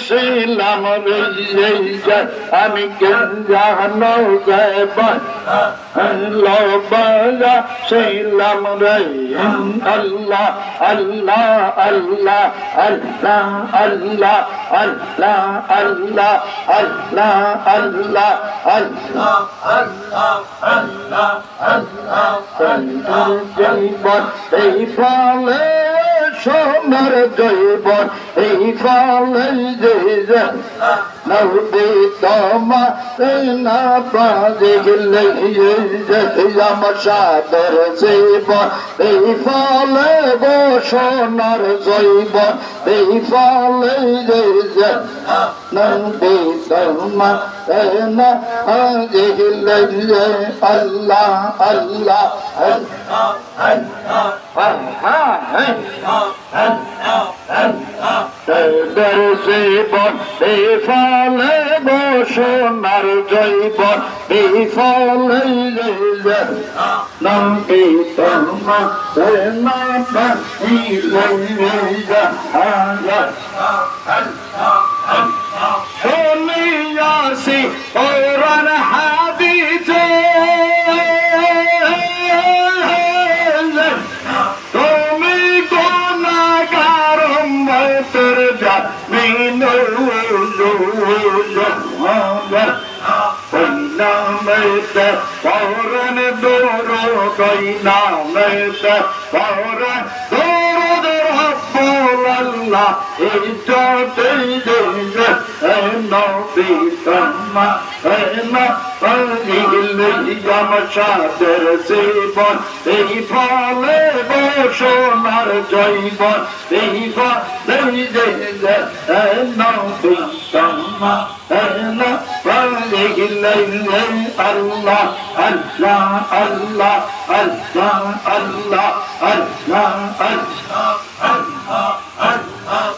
ছিলাম আমি জানো ছিলাম রে আল্লাহ আল্লাহ আল্লাহ আল্লাহ আল্লাহ আল্লাহ আল্লাহ আল্লাহ আল্লাহ আল্লাহ আল্লাহ আল্লাহ আল্লাহ জৈবন এই ফলে সোনার জৈবন এই ফলে যে নবী তোমা না বাজে গেলে আমার সাদর জীবন এই ফলে গো সোনার জৈবন এই ফলে যে নবী তোমা না বাজে গেলে আল্লাহ আল্লাহ জীবন এই ফলে গো সোনার জৈবন এই ফলে নবী তোমা না শুনিয়াছি কোরআন হাদিসে তুমি গুনাহগার উম্মতের জামিন নামেতে পৌরন দৌড় নামেতে পৌরন দৌড় রব্বুল আল্লাহ ইজ্জতে নবী তোমা না জামশাদের জীবন এই ফলে সোনার জৈবন এই ফলে নবী তোমা না আল্লাহ আল্লাহ আল্লাহ আল্লাহ আল্লাহ আল্লাহ আল্লাহ